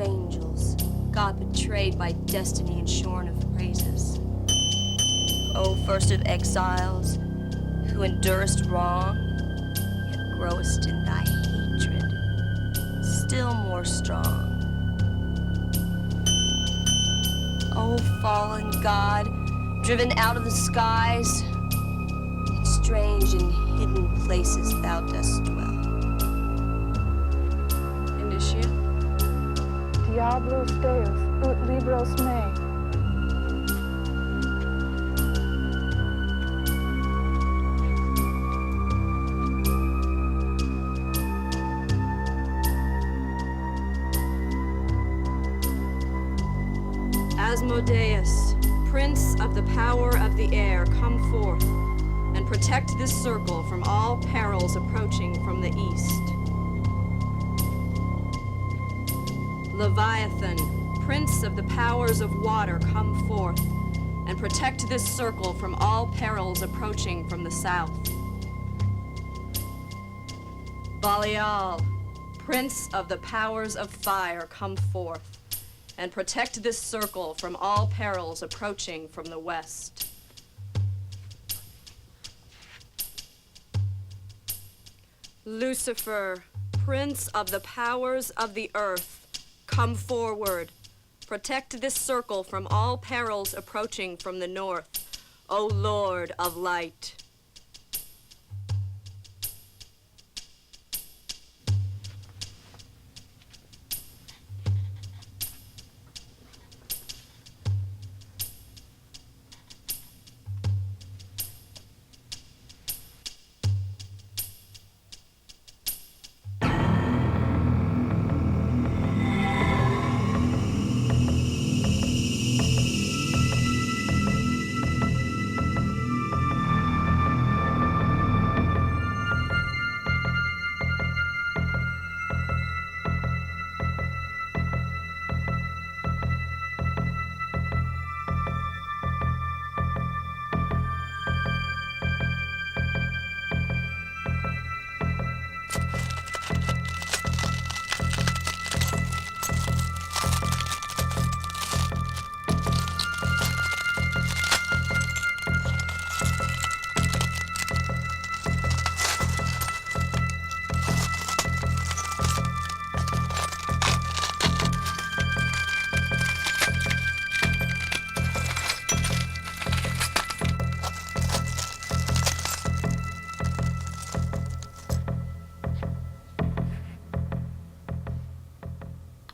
angels, God betrayed by destiny and shorn of praises. O first of exiles, who endurest wrong, yet growest in thy hatred, still more strong. O fallen God, driven out of the skies, yet strange and hidden places thou dost dwell. Indicia? Diablos Deus, ut libros mei. Asmodeus, prince of the power of the air, come forth and protect this circle from all perils approaching from the east. Leviathan, prince of the powers of water, come forth and protect this circle from all perils approaching from the south. Belial, prince of the powers of fire, come forth and protect this circle from all perils approaching from the west. Lucifer, prince of the powers of the earth, come forward. Protect this circle from all perils approaching from the north, O Lord of light.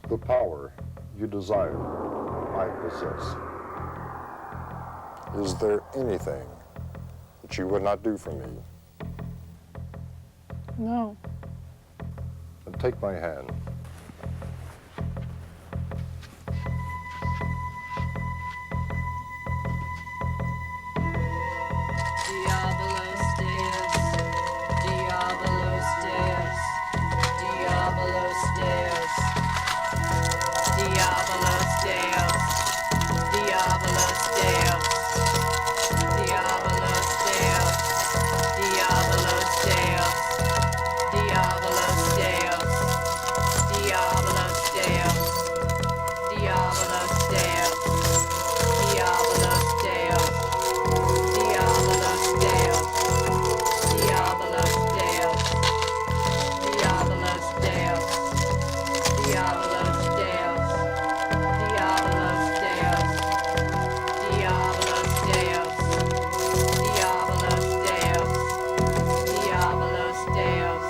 The power you desire, I possess. Is there anything that you would not do for me? No. Then take my hand. Diabolos Deus, Diabolos Deus, Diabolos Deus, Diabolos Deus, Diabolos Deus, Diabolos Deus, Diabolos Deus, Diabolos Deus, Diabolos Deus, Diabolos Deus, Diabolos Deus. Diabolos Deus, Diabolos Deus, Diabolos Deus, Diabolos Deus, Diabolos Deus, Diabolos Deus, Diabolos Deus, Diabolos Deus.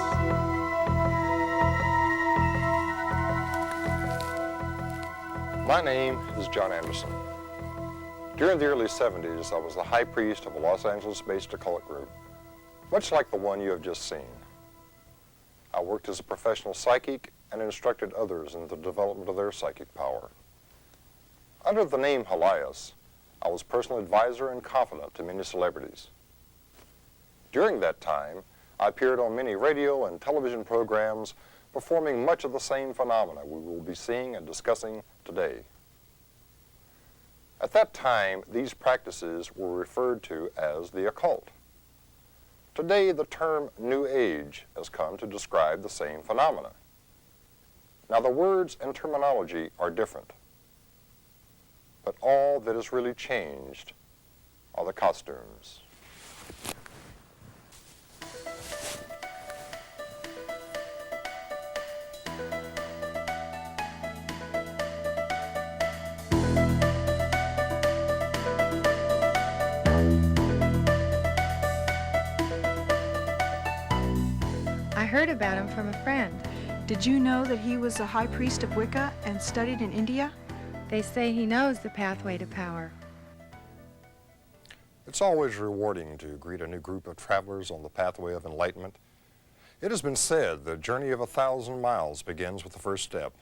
My name is John Anderson. During the early 70s, I was the high priest of a Los Angeles-based occult group, much like the one you have just seen. I worked as a professional psychic and instructed others in the development of their psychic power. Under the name Helias, I was personal advisor and confidant to many celebrities. During that time, I appeared on many radio and television programs performing much of the same phenomena we will be seeing and discussing today. At that time, these practices were referred to as the occult. Today, the term New Age has come to describe the same phenomena. Now, the words and terminology are different, but all that is really changed are the costumes. I heard about him from a friend. Did you know that he was a high priest of Wicca and studied in India? They say he knows the pathway to power. It's always rewarding to greet a new group of travelers on the pathway of enlightenment. It has been said the journey of 1,000 miles begins with the first step.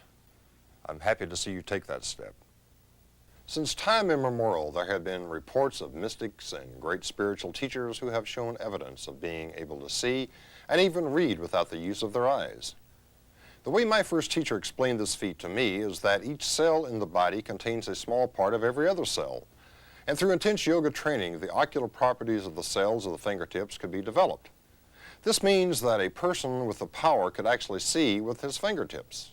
I'm happy to see you take that step. Since time immemorial, there have been reports of mystics and great spiritual teachers who have shown evidence of being able to see and even read without the use of their eyes. The way my first teacher explained this feat to me is that each cell in the body contains a small part of every other cell. And through intense yoga training, the ocular properties of the cells of the fingertips could be developed. This means that a person with the power could actually see with his fingertips.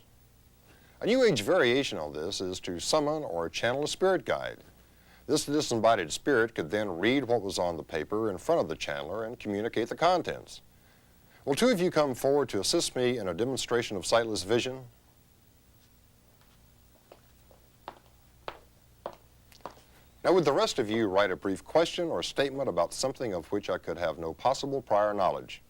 A New Age variation of this is to summon or channel a spirit guide. This disembodied spirit could then read what was on the paper in front of the channeler and communicate the contents. Will two of you come forward to assist me in a demonstration of sightless vision? Now, would the rest of you write a brief question or statement about something of which I could have no possible prior knowledge?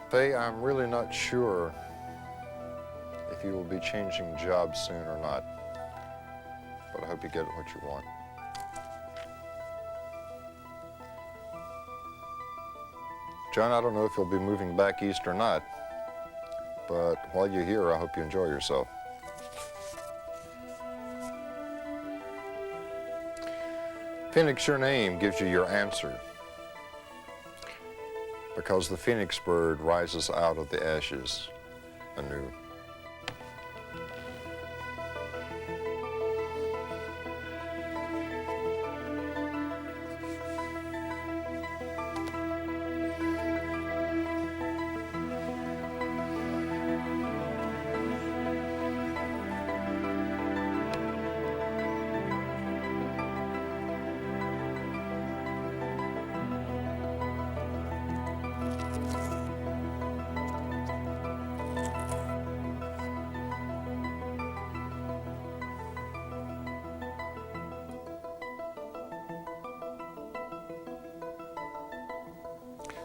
Faye, I'm really not sure if you will be changing jobs soon or not, but I hope you get what you want. John, I don't know if you'll be moving back east or not, but while you're here, I hope you enjoy yourself. Phoenix, your name gives you your answer, because the phoenix bird rises out of the ashes anew.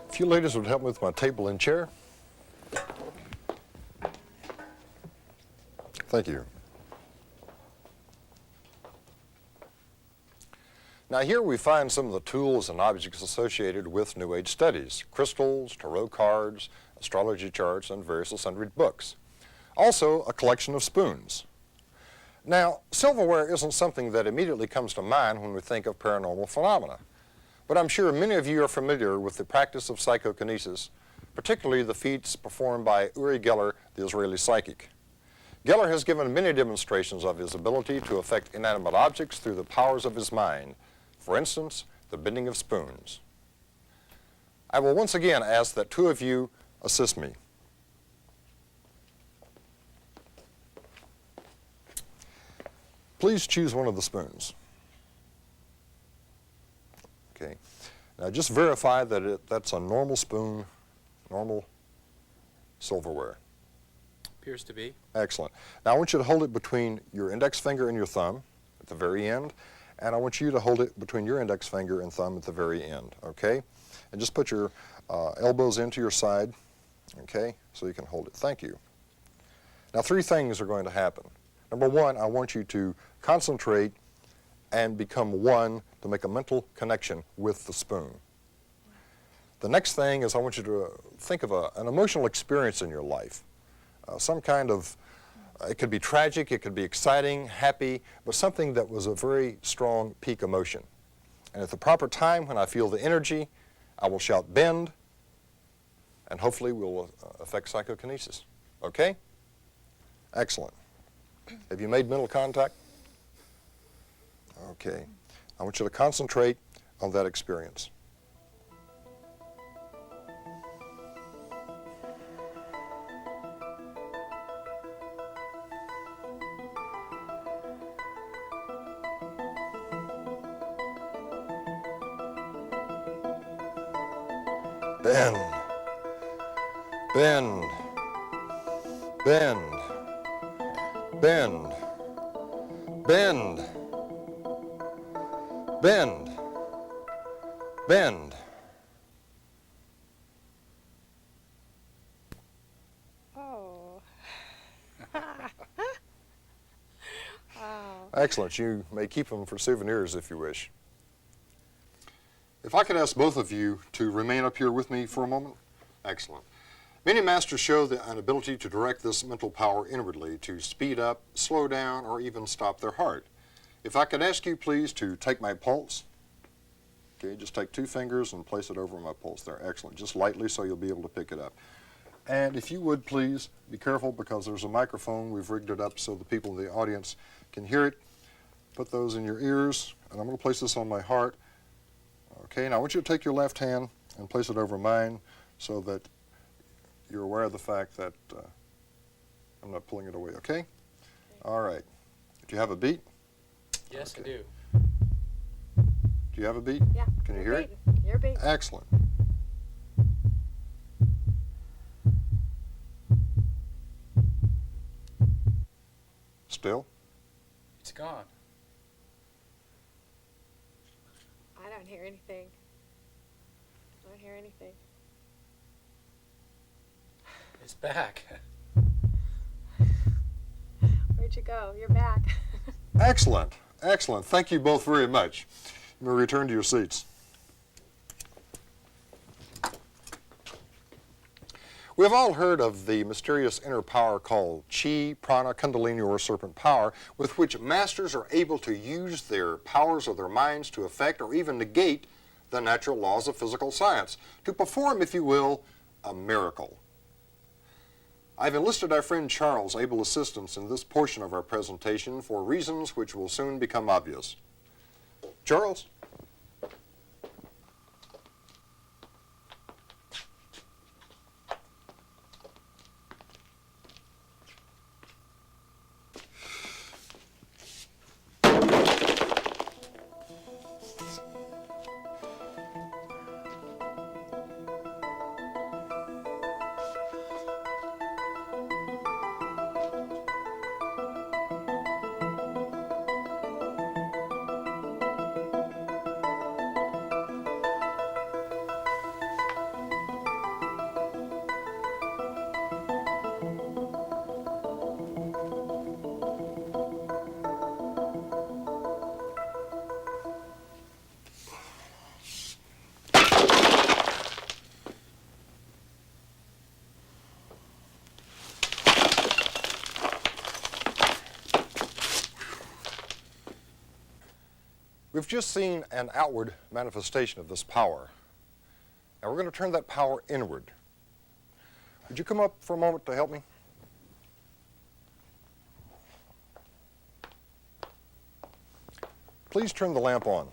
If you ladies would help me with my table and chair. Thank you. Now here we find some of the tools and objects associated with New Age studies: crystals, tarot cards, astrology charts, and various and sundry books. Also, a collection of spoons. Now, silverware isn't something that immediately comes to mind when we think of paranormal phenomena. But I'm sure many of you are familiar with the practice of psychokinesis, particularly the feats performed by Uri Geller, the Israeli psychic. Geller has given many demonstrations of his ability to affect inanimate objects through the powers of his mind. For instance, the bending of spoons. I will once again ask that two of you assist me. Please choose one of the spoons. Okay. Now just verify that that's a normal spoon, normal silverware. Appears to be. Excellent. Now I want you to hold it between your index finger and your thumb at the very end, and I want you to hold it between your index finger and thumb at the very end, okay? And just put your elbows into your side Okay, so you can hold it. Thank you. Now, three things are going to happen. Number one, I want you to concentrate and become one to make a mental connection with the spoon. The next thing is I want you to think of an emotional experience in your life, some kind of, it could be tragic, it could be exciting, happy, but something that was a very strong peak emotion. And at the proper time, when I feel the energy, I will shout bend, and hopefully we'll affect psychokinesis. Okay? Excellent. Have you made mental contact? Okay. I want you to concentrate on that experience. Bend, bend, bend, bend, bend, bend, bend. Oh. Excellent. You may keep them for souvenirs if you wish. If I could ask both of you to remain up here with me for a moment. Excellent. Many masters show an ability to direct this mental power inwardly to speed up, slow down, or even stop their heart. If I could ask you please to take my pulse. Okay, just take 2 fingers and place it over my pulse there. Excellent. Just lightly so you'll be able to pick it up. And if you would please be careful because there's a microphone. We've rigged it up so the people in the audience can hear it. Put those in your ears, and I'm going to place this on my heart. Okay, now I want you to take your left hand and place it over mine so that you're aware of the fact that I'm not pulling it away, okay? All right. Do you have a beat? Yes, Okay. I do. Do you have a beat? Yeah. Can you hear it? You're beating. Excellent. Still? It's gone. I don't hear anything. I don't hear anything. It's back. Where'd you go? You're back. Excellent. Excellent. Thank you both very much. You may return to your seats. We have all heard of the mysterious inner power called Chi, Prana, Kundalini, or serpent power, with which masters are able to use their powers of their minds to affect or even negate the natural laws of physical science, to perform, if you will, a miracle. I've enlisted our friend Charles' able assistance in this portion of our presentation for reasons which will soon become obvious. Charles? We've just seen an outward manifestation of this power. Now we're going to turn that power inward. Would you come up for a moment to help me? Please turn the lamp on.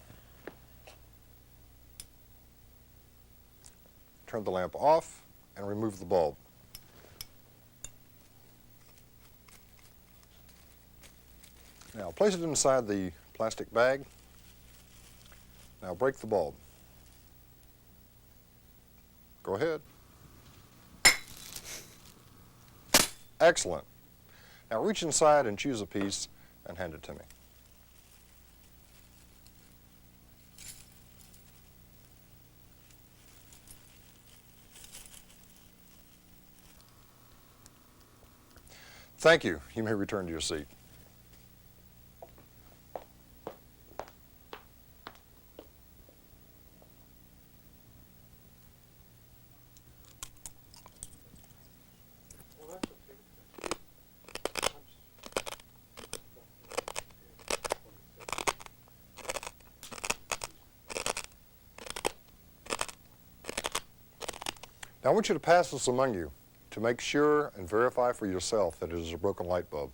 Turn the lamp off and remove the bulb. Now place it inside the plastic bag. Now break the bulb. Go ahead. Excellent. Now reach inside and choose a piece and hand it to me. Thank you. You may return to your seat. Now I want you to pass this among you to make sure and verify for yourself that it is a broken light bulb.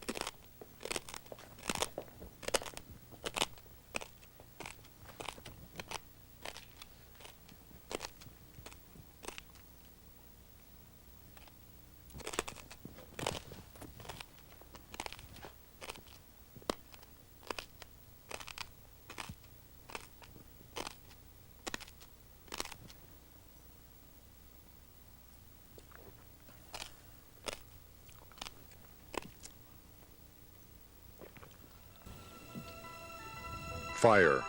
Fire,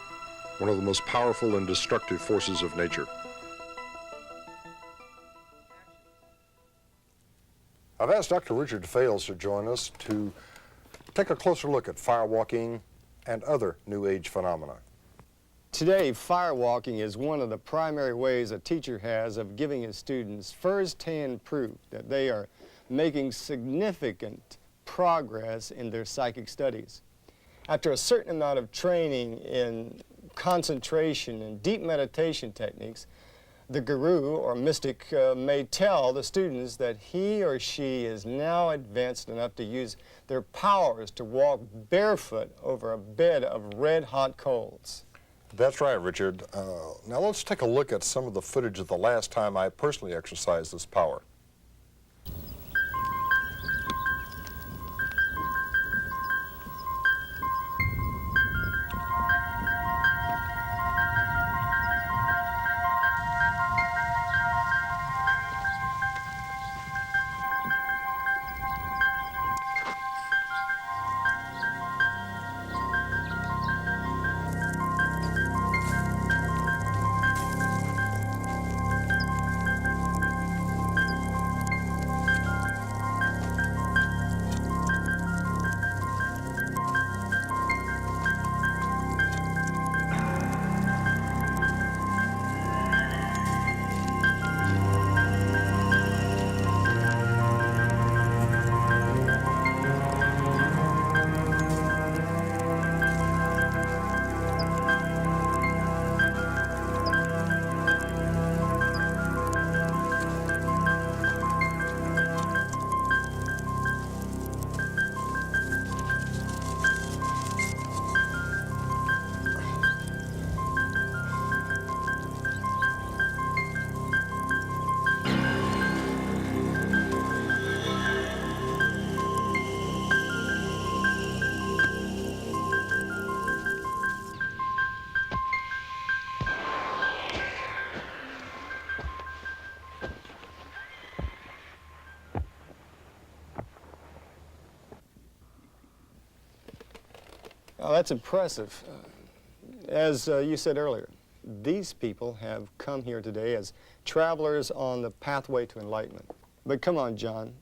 one of the most powerful and destructive forces of nature. I've asked Dr. Richard Fales to join us to take a closer look at firewalking and other New Age phenomena. Today, firewalking is one of the primary ways a teacher has of giving his students first-hand proof that they are making significant progress in their psychic studies. After a certain amount of training in concentration and deep meditation techniques, the guru or mystic may tell the students that he or she is now advanced enough to use their powers to walk barefoot over a bed of red-hot coals. That's right, Richard. Now let's take a look at some of the footage of the last time I personally exercised this power. Oh, that's impressive. As you said earlier, these people have come here today as travelers on the pathway to enlightenment. But come on, John,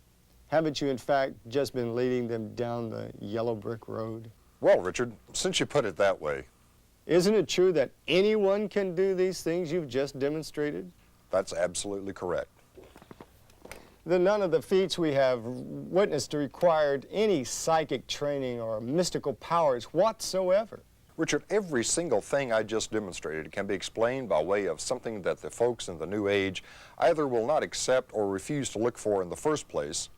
haven't you in fact just been leading them down the yellow brick road? Well, Richard, since you put it that way, Isn't it true that anyone can do these things you've just demonstrated? that's absolutely correct. Then none of the feats we have witnessed required any psychic training or mystical powers whatsoever. Richard, every single thing I just demonstrated can be explained by way of something that the folks in the New Age either will not accept or refuse to look for in the first place,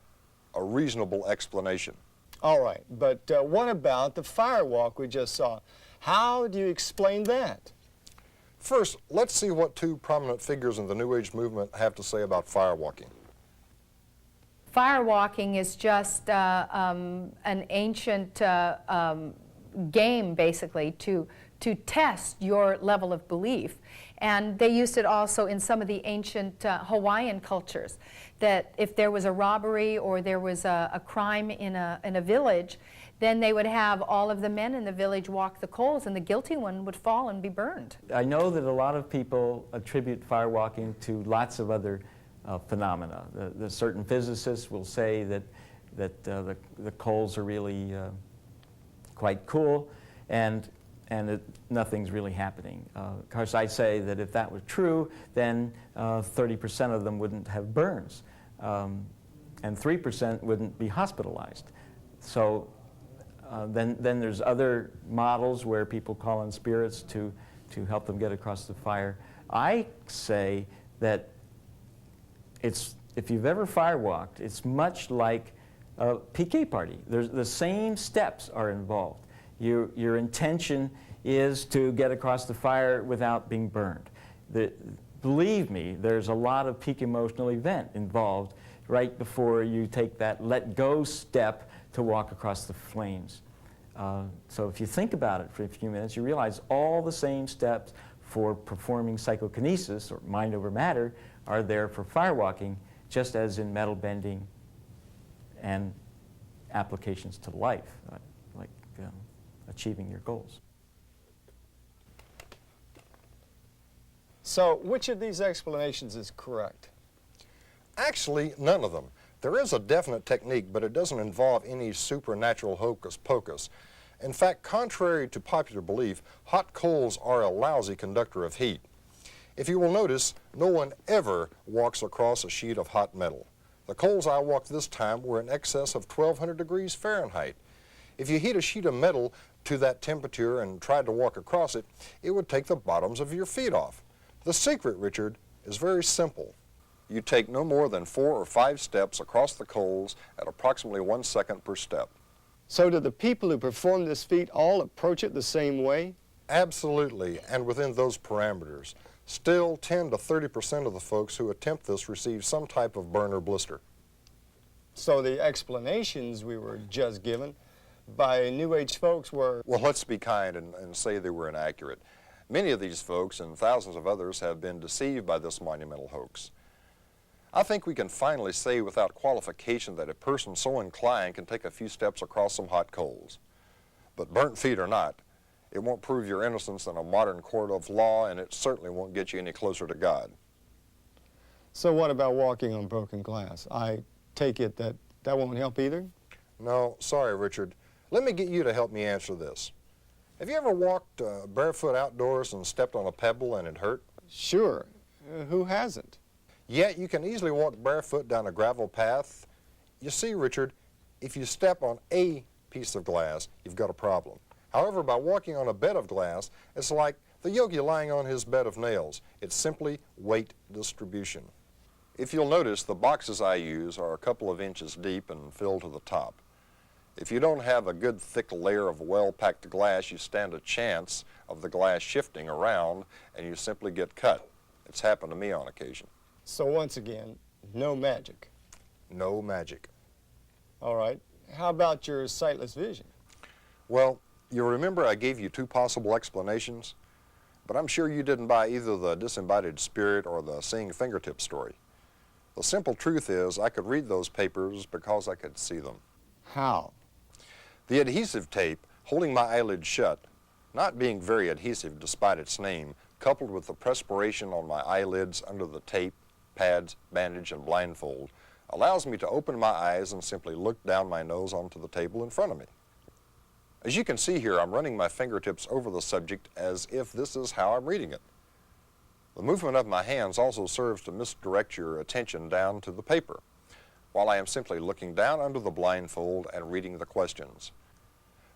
a reasonable explanation. All right, but what about the firewalk we just saw? How do you explain that? First, let's see what two prominent figures in the New Age movement have to say about firewalking. Firewalking is just an ancient game, basically, to test your level of belief. And they used it also in some of the ancient Hawaiian cultures, that if there was a robbery or there was a crime in a village, then they would have all of the men in the village walk the coals, and the guilty one would fall and be burned. I know that a lot of people attribute firewalking to lots of other phenomena. The certain physicists will say that that the coals are really quite cool, and nothing's really happening. Of course, I'd say that if that were true, then 30% of them wouldn't have burns, and 3% wouldn't be hospitalized. So then there's other models where people call in spirits to help them get across the fire. I say that if you've ever firewalked, it's much like a PK party. The same steps are involved. Your intention is to get across the fire without being burned. Believe me, there's a lot of peak emotional event involved right before you take that let go step to walk across the flames. So if you think about it for a few minutes, you realize all the same steps for performing psychokinesis, or mind over matter, are there for firewalking, just as in metal bending and applications to life, like achieving your goals. So which of these explanations is correct? Actually, none of them. There is a definite technique, but it doesn't involve any supernatural hocus pocus. In fact, contrary to popular belief, hot coals are a lousy conductor of heat. If you will notice, no one ever walks across a sheet of hot metal. The coals I walked this time were in excess of 1,200 degrees Fahrenheit. If you heat a sheet of metal to that temperature and tried to walk across it, it would take the bottoms of your feet off. The secret, Richard, is very simple. You take no more than 4 or 5 steps across the coals at approximately 1 second per step. So do the people who perform this feat all approach it the same way? Absolutely, and within those parameters. Still, 10 to 30% of the folks who attempt this receive some type of burn or blister. So the explanations we were just given by New Age folks were... Well, let's be kind and say they were inaccurate. Many of these folks and thousands of others have been deceived by this monumental hoax. I think we can finally say without qualification that a person so inclined can take a few steps across some hot coals. But burnt feet or not, it won't prove your innocence in a modern court of law, and it certainly won't get you any closer to God. So what about walking on broken glass? I take it that won't help either? No, sorry, Richard. Let me get you to help me answer this. Have you ever walked barefoot outdoors and stepped on a pebble and it hurt? Sure. Who hasn't? Yet you can easily walk barefoot down a gravel path. You see, Richard, if you step on a piece of glass, you've got a problem. However, by walking on a bed of glass, it's like the yogi lying on his bed of nails. It's simply weight distribution. If you'll notice, the boxes I use are a couple of inches deep and filled to the top. If you don't have a good thick layer of well-packed glass, you stand a chance of the glass shifting around and you simply get cut. It's happened to me on occasion. So once again, no magic. No magic. All right. How about your sightless vision? Well, you remember I gave you 2 possible explanations, but I'm sure you didn't buy either the disembodied spirit or the seeing fingertip story. The simple truth is I could read those papers because I could see them. How? The adhesive tape holding my eyelids shut, not being very adhesive despite its name, coupled with the perspiration on my eyelids under the tape, pads, bandage, and blindfold, allows me to open my eyes and simply look down my nose onto the table in front of me. As you can see here, I'm running my fingertips over the subject as if this is how I'm reading it. The movement of my hands also serves to misdirect your attention down to the paper, while I am simply looking down under the blindfold and reading the questions.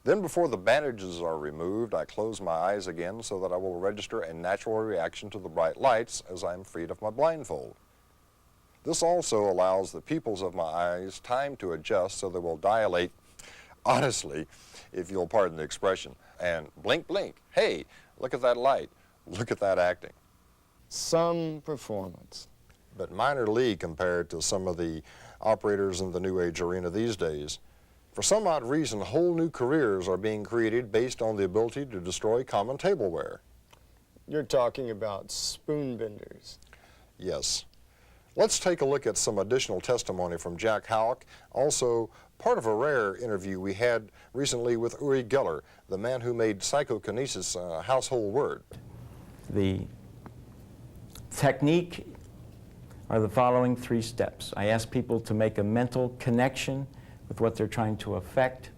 Then before the bandages are removed, I close my eyes again so that I will register a natural reaction to the bright lights as I am freed of my blindfold. This also allows the pupils of my eyes time to adjust so they will dilate, honestly, if you'll pardon the expression, and blink, blink. Hey, look at that light. Look at that acting. Some performance. But minor league compared to some of the operators in the New Age arena these days. For some odd reason, whole new careers are being created based on the ability to destroy common tableware. You're talking about spoon benders. Yes. Let's take a look at some additional testimony from Jack Houck, also part of a rare interview we had recently with Uri Geller, the man who made psychokinesis a household word. The technique are the following 3 steps. I ask people to make a mental connection with what they're trying to affect.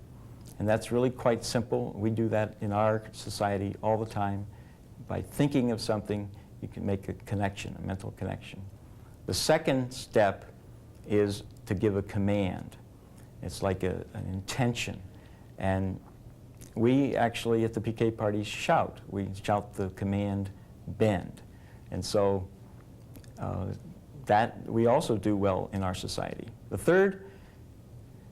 And that's really quite simple. We do that in our society all the time. By thinking of something, you can make a connection, a mental connection. The second step is to give a command. It's like an intention. And we actually at the PK parties shout. We shout the command, bend. And so that we also do well in our society. The third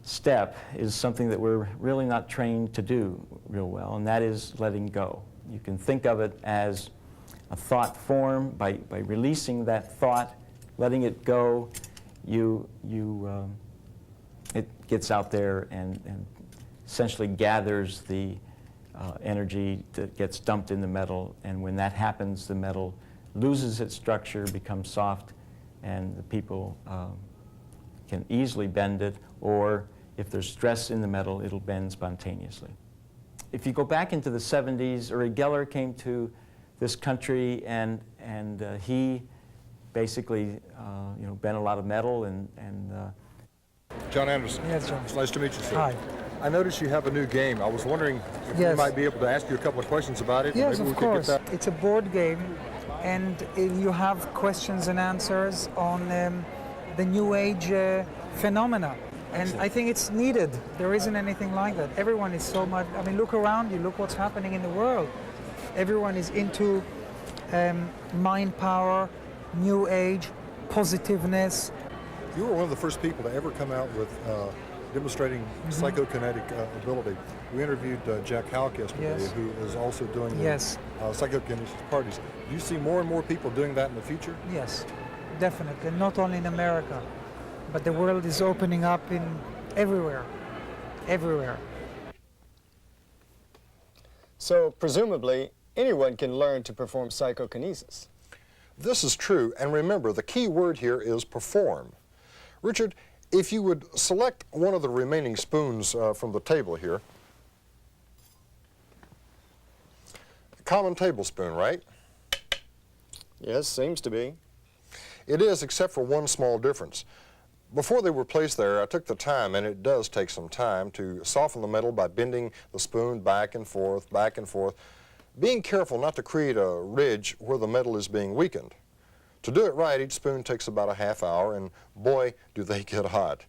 step is something that we're really not trained to do real well, and that is letting go. You can think of it as a thought form. By releasing that thought, letting it go, it gets out there and essentially gathers the energy that gets dumped in the metal, and when that happens, the metal loses its structure, becomes soft, and the people can easily bend it, or if there's stress in the metal, it'll bend spontaneously. If you go back into the 70s, Uri Geller came to this country, and he basically bent a lot of metal and John Anderson. Yes, John. It's nice to meet you, sir. Hi. I noticed you have a new game. I was wondering if we Yes. might be able to ask you a couple of questions about it. Yes, Maybe of we could course. get that. It's a board game, and you have questions and answers on the New Age phenomena. And I think it's needed. There isn't anything like that. Everyone is so much, I mean, look around you, look what's happening in the world. Everyone is into mind power, New Age, positiveness. You were one of the first people to ever come out with demonstrating psychokinetic ability. We interviewed Jack Halk yesterday, Yes. who is also doing the Yes. psychokinetic parties. Do you see more and more people doing that in the future? Yes, definitely. Not only in America, but the world is opening up in everywhere. Everywhere. So presumably, anyone can learn to perform psychokinesis. This is true, and remember, the key word here is perform. Richard, if you would select one of the remaining spoons from the table here. Common tablespoon, right? Yes, seems to be. It is, except for one small difference. Before they were placed there, I took the time, and it does take some time, to soften the metal by bending the spoon back and forth, being careful not to create a ridge where the metal is being weakened. To do it right, each spoon takes about a half hour, and boy, do they get hot.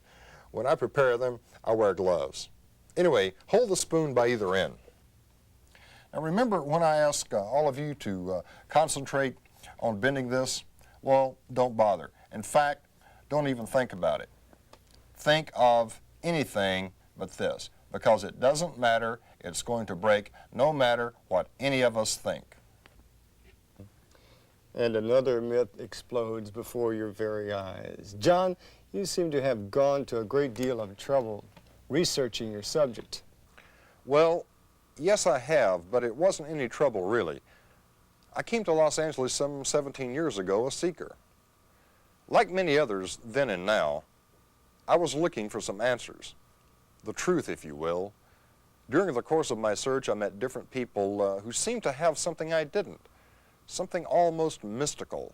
When I prepare them, I wear gloves. Anyway, hold the spoon by either end. Now remember, when I ask all of you to concentrate on bending this, well, don't bother. In fact, don't even think about it. Think of anything but this, because it doesn't matter, it's going to break no matter what any of us think. And another myth explodes before your very eyes. John, you seem to have gone to a great deal of trouble researching your subject. Well, yes, I have, but it wasn't any trouble, really. I came to Los Angeles some 17 years ago a seeker. Like many others then and now, I was looking for some answers, the truth, if you will. During the course of my search, I met different people who seemed to have something I didn't, something almost mystical,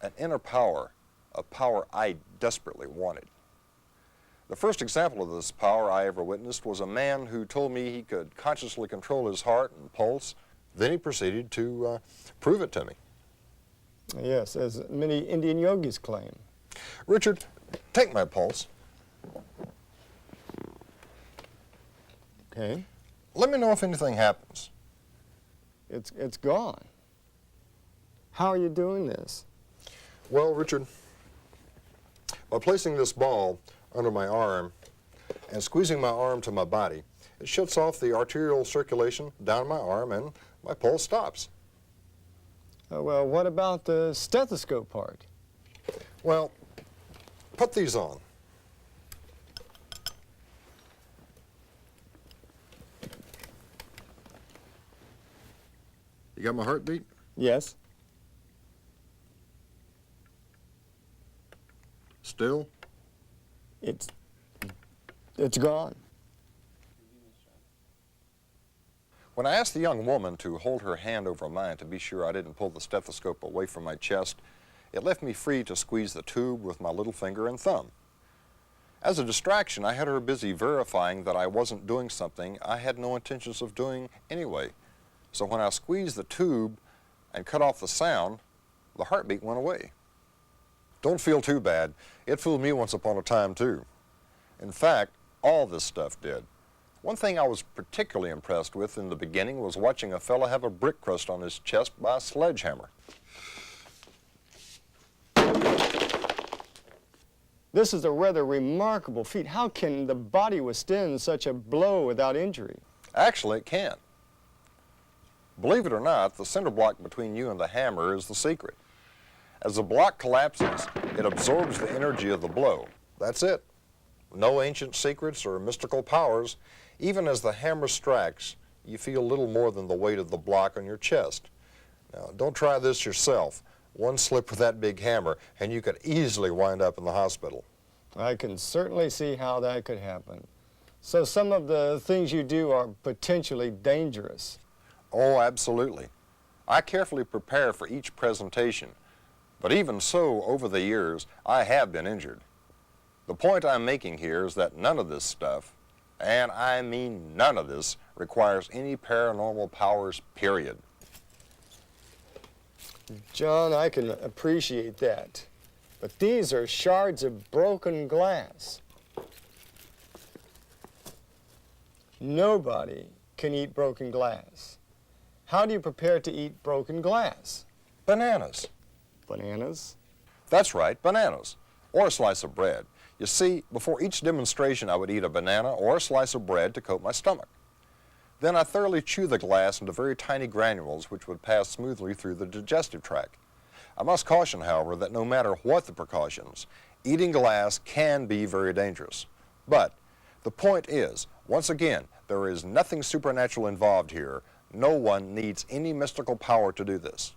an inner power, a power I desperately wanted. The first example of this power I ever witnessed was a man who told me he could consciously control his heart and pulse. Then he proceeded to prove it to me. Yes, as many Indian yogis claim. Richard, take my pulse. Okay. Let me know if anything happens. It's gone. How are you doing this? Well, Richard, by placing this ball under my arm and squeezing my arm to my body, it shuts off the arterial circulation down my arm and my pulse stops. Well, what about the stethoscope part? Well, put these on. You got my heartbeat? Yes. Still? It's gone. When I asked the young woman to hold her hand over mine to be sure I didn't pull the stethoscope away from my chest, it left me free to squeeze the tube with my little finger and thumb. As a distraction, I had her busy verifying that I wasn't doing something I had no intentions of doing anyway. So when I squeezed the tube and cut off the sound, the heartbeat went away. Don't feel too bad. It fooled me once upon a time too. In fact, all this stuff did. One thing I was particularly impressed with in the beginning was watching a fella have a brick crust on his chest by a sledgehammer. This is a rather remarkable feat. How can the body withstand such a blow without injury? Actually, it can. Believe it or not, the cinder block between you and the hammer is the secret. As the block collapses, it absorbs the energy of the blow. That's it. No ancient secrets or mystical powers. Even as the hammer strikes, you feel little more than the weight of the block on your chest. Now, don't try this yourself. One slip with that big hammer, and you could easily wind up in the hospital. I can certainly see how that could happen. So some of the things you do are potentially dangerous. Oh, absolutely. I carefully prepare for each presentation, but even so, over the years, I have been injured. The point I'm making here is that none of this stuff, and I mean none of this, requires any paranormal powers, period. John, I can appreciate that. But these are shards of broken glass. Nobody can eat broken glass. How do you prepare to eat broken glass? Bananas. Bananas? That's right, bananas. Or a slice of bread. You see, before each demonstration I would eat a banana or a slice of bread to coat my stomach. Then I thoroughly chew the glass into very tiny granules which would pass smoothly through the digestive tract. I must caution, however, that no matter what the precautions, eating glass can be very dangerous. But the point is, once again, there is nothing supernatural involved here. No one needs any mystical power to do this.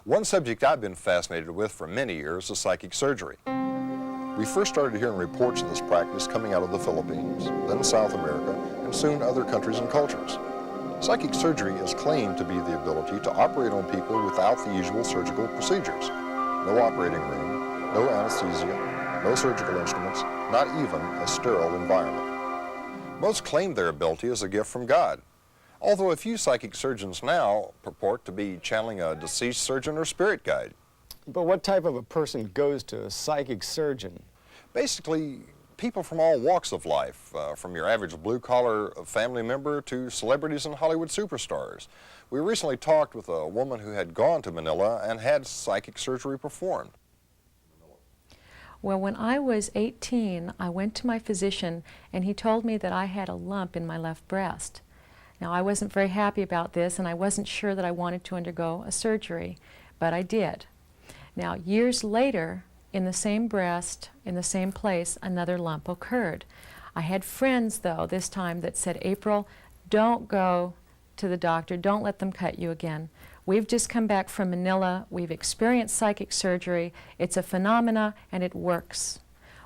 One subject I've been fascinated with for many years is psychic surgery. We first started hearing reports of this practice coming out of the Philippines, then South America, and soon other countries and cultures. Psychic surgery is claimed to be the ability to operate on people without the usual surgical procedures. No operating room, no anesthesia, no surgical instruments, not even a sterile environment. Most claim their ability as a gift from God, although a few psychic surgeons now purport to be channeling a deceased surgeon or spirit guide. But what type of a person goes to a psychic surgeon? Basically, people from all walks of life, from your average blue-collar family member to celebrities and Hollywood superstars. We recently talked with a woman who had gone to Manila and had psychic surgery performed. Well, when I was 18, I went to my physician and he told me that I had a lump in my left breast. Now, I wasn't very happy about this and I wasn't sure that I wanted to undergo a surgery, but I did. Now, years later, in the same breast, in the same place, another lump occurred. I had friends, though, this time that said, April, don't go to the doctor. Don't let them cut you again. We've just come back from Manila. We've experienced psychic surgery. It's a phenomena, and it works.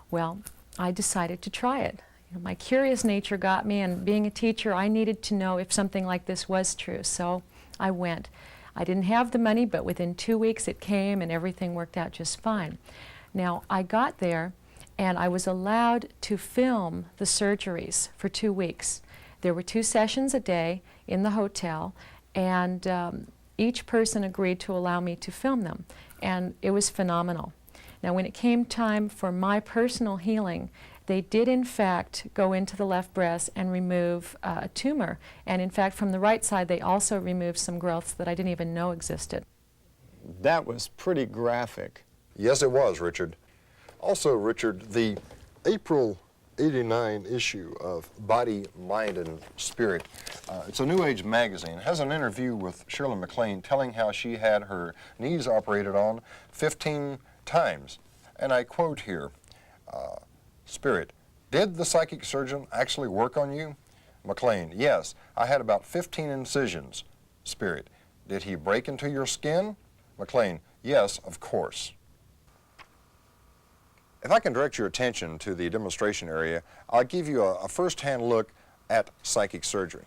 Well, I decided to try it. You know, my curious nature got me, and being a teacher, I needed to know if something like this was true, so I went. I didn't have the money, but within 2 weeks it came, and everything worked out just fine. Now, I got there, and I was allowed to film the surgeries for 2 weeks. There were 2 sessions a day in the hotel, and each person agreed to allow me to film them, and it was phenomenal. Now, when it came time for my personal healing, they did in fact go into the left breast and remove a tumor, and in fact from the right side they also removed some growths that I didn't even know existed. That was pretty graphic. Yes, it was, Richard. Also, Richard, the April '89 issue of Body, Mind, and Spirit, it's a New Age magazine, has an interview with Shirley MacLaine telling how she had her knees operated on 15 times. And I quote here, Spirit, did the psychic surgeon actually work on you? MacLaine, yes, I had about 15 incisions. Spirit, did he break into your skin? MacLaine, yes, of course. If I can direct your attention to the demonstration area, I'll give you a first-hand look at psychic surgery.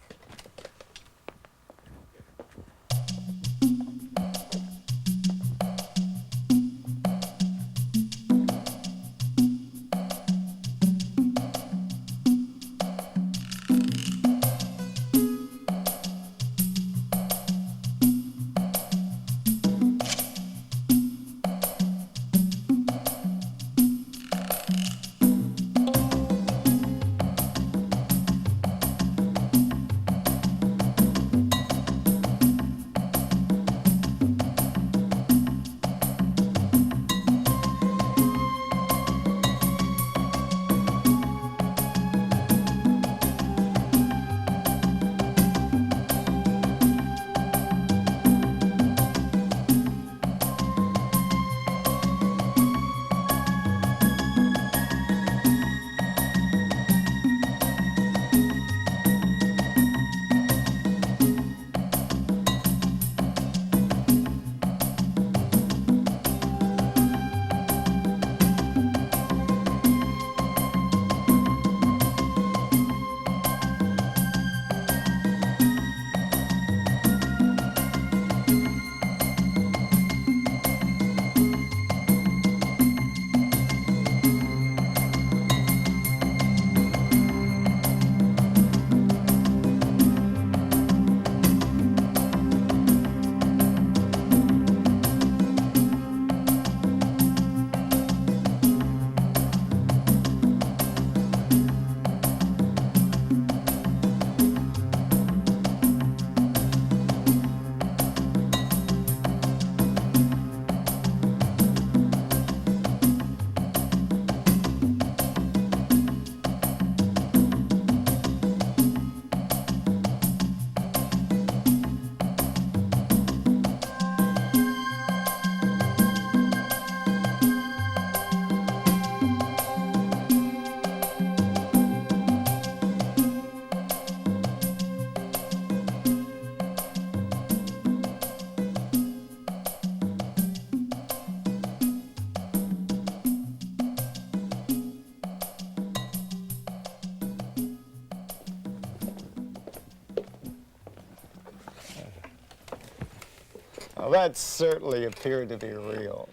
Now, that certainly appeared to be real.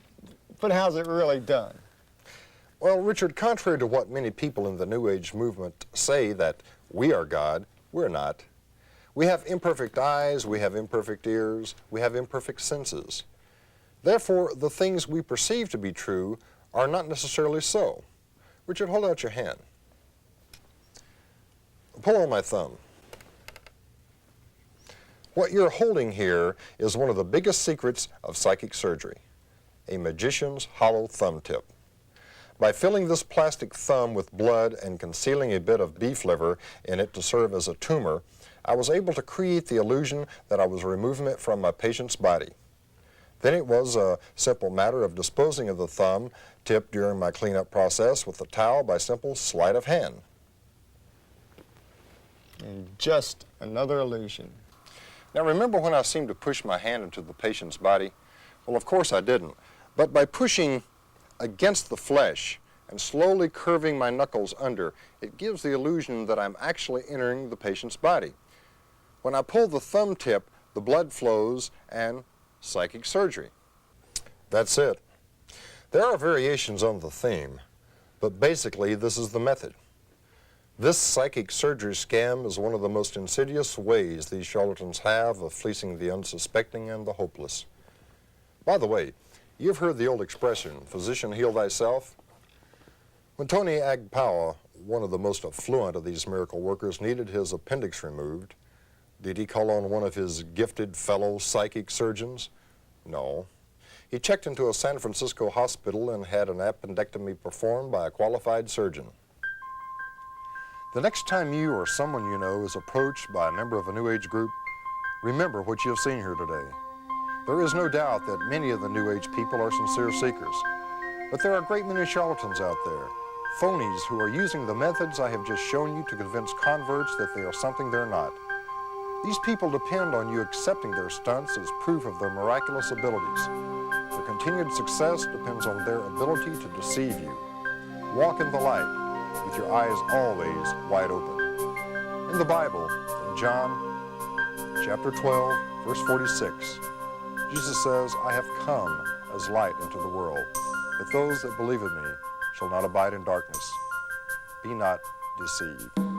But how's it really done? Well, Richard, contrary to what many people in the New Age movement say that we are God, we're not. We have imperfect eyes, we have imperfect ears, we have imperfect senses. Therefore, the things we perceive to be true are not necessarily so. Richard, hold out your hand. Pull on my thumb. What you're holding here is one of the biggest secrets of psychic surgery, a magician's hollow thumb tip. By filling this plastic thumb with blood and concealing a bit of beef liver in it to serve as a tumor, I was able to create the illusion that I was removing it from my patient's body. Then it was a simple matter of disposing of the thumb tip during my cleanup process with a towel by simple sleight of hand. And just another illusion. Now remember when I seemed to push my hand into the patient's body? Well, of course I didn't. But by pushing against the flesh and slowly curving my knuckles under, it gives the illusion that I'm actually entering the patient's body. When I pull the thumb tip, the blood flows and psychic surgery. That's it. There are variations on the theme, but basically this is the method. This psychic surgery scam is one of the most insidious ways these charlatans have of fleecing the unsuspecting and the hopeless. By the way, you've heard the old expression, physician, heal thyself. When Tony Agpawa, one of the most affluent of these miracle workers, needed his appendix removed, did he call on one of his gifted fellow psychic surgeons? No. He checked into a San Francisco hospital and had an appendectomy performed by a qualified surgeon. The next time you or someone you know is approached by a member of a New Age group, remember what you have seen here today. There is no doubt that many of the New Age people are sincere seekers, but there are a great many charlatans out there, phonies who are using the methods I have just shown you to convince converts that they are something they're not. These people depend on you accepting their stunts as proof of their miraculous abilities. Their continued success depends on their ability to deceive you. Walk in the light, with your eyes always wide open. In the Bible, in John chapter 12, verse 46, Jesus says, I have come as light into the world, that those that believe in me shall not abide in darkness. Be not deceived.